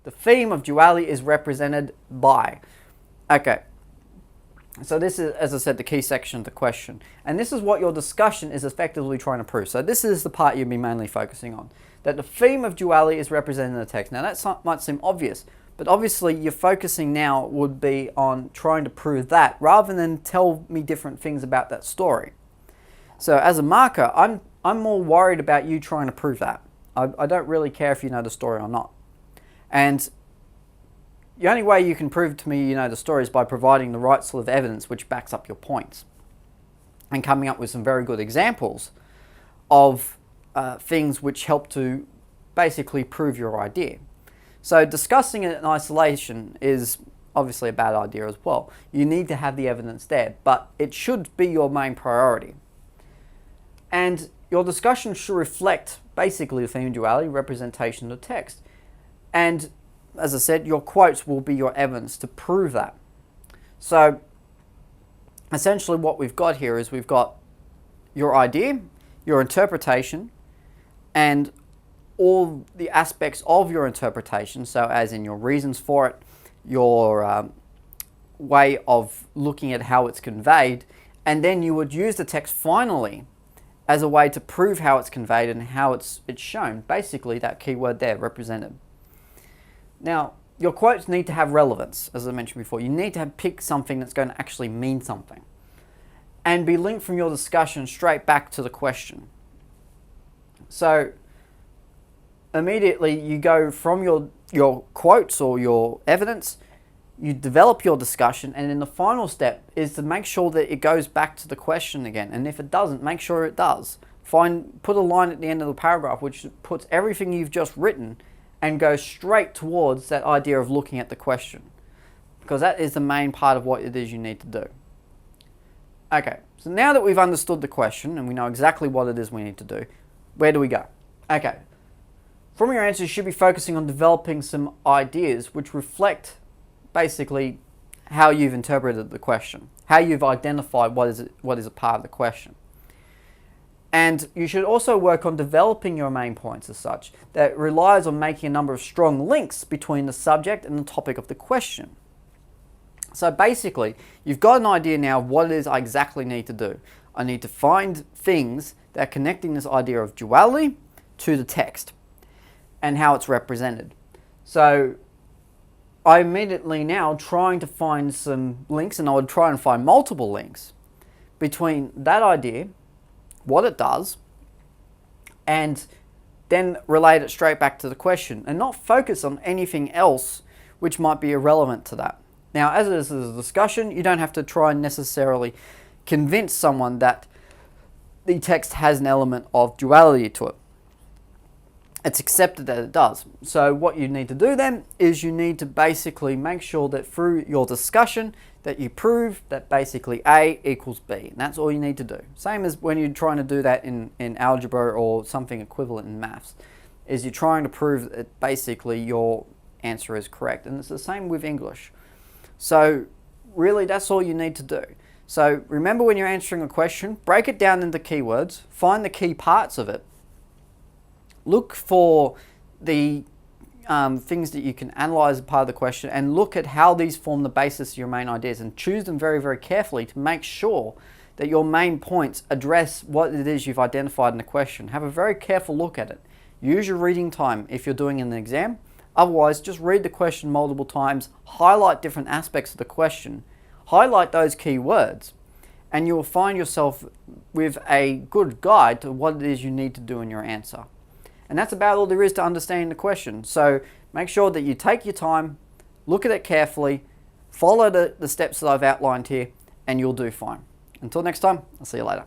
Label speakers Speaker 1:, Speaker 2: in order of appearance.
Speaker 1: The theme of duality is represented by. Okay. So this is, as I said, the key section of the question. And this is what your discussion is effectively trying to prove. So this is the part you'll be mainly focusing on. That the theme of duality is represented in the text. Now that might seem obvious, but obviously your focusing now would be on trying to prove that rather than tell me different things about that story. So as a marker, I'm more worried about you trying to prove that. I don't really care if you know the story or not. And the only way you can prove to me you know the story is by providing the right sort of evidence which backs up your points. And coming up with some very good examples of things which help to basically prove your idea. So discussing it in isolation is obviously a bad idea as well. You need to have the evidence there, but it should be your main priority. And your discussion should reflect basically the theme of duality, representation of the text. And as I said, your quotes will be your evidence to prove that. So essentially what we've got here is we've got your idea, your interpretation, and all the aspects of your interpretation, so as in your reasons for it, your way of looking at how it's conveyed, and then you would use the text finally as a way to prove how it's conveyed and how it's shown. Basically, that keyword there, represented. Now, your quotes need to have relevance, as I mentioned before. You need to pick something that's going to actually mean something and be linked from your discussion straight back to the question. So immediately you go from your quotes or your evidence, you develop your discussion, and then the final step is to make sure that it goes back to the question again. And if it doesn't, make sure it does. Put a line at the end of the paragraph which puts everything you've just written and goes straight towards that idea of looking at the question, because that is the main part of what it is you need to do. Okay, so now that we've understood the question and we know exactly what it is we need to do, where do we go? Okay, from your answers you should be focusing on developing some ideas which reflect basically how you've interpreted the question, how you've identified what is a part of the question. And you should also work on developing your main points as such that relies on making a number of strong links between the subject and the topic of the question. So basically, you've got an idea now of what it is I exactly need to do. I need to find things that are connecting this idea of duality to the text and how it's represented. So I'm immediately now trying to find some links, and I would try and find multiple links between that idea, what it does, and then relate it straight back to the question and not focus on anything else which might be irrelevant to that. Now, as it is a discussion, you don't have to try and necessarily convince someone that the text has an element of duality to it. It's accepted that it does. So what you need to do then is you need to basically make sure that through your discussion that you prove that basically A equals B. And that's all you need to do. Same as when you're trying to do that in algebra or something equivalent in maths, is you're trying to prove that basically your answer is correct. And it's the same with English. So really that's all you need to do. So remember, when you're answering a question, break it down into keywords, find the key parts of it, look for the things that you can analyze as part of the question, and look at how these form the basis of your main ideas, and choose them very, very carefully to make sure that your main points address what it is you've identified in the question. Have a very careful look at it. Use your reading time if you're doing an exam. Otherwise, just read the question multiple times, highlight different aspects of the question, highlight those key words, and you will find yourself with a good guide to what it is you need to do in your answer. And that's about all there is to understanding the question. So make sure that you take your time, look at it carefully, follow the steps that I've outlined here, and you'll do fine. Until next time, I'll see you later.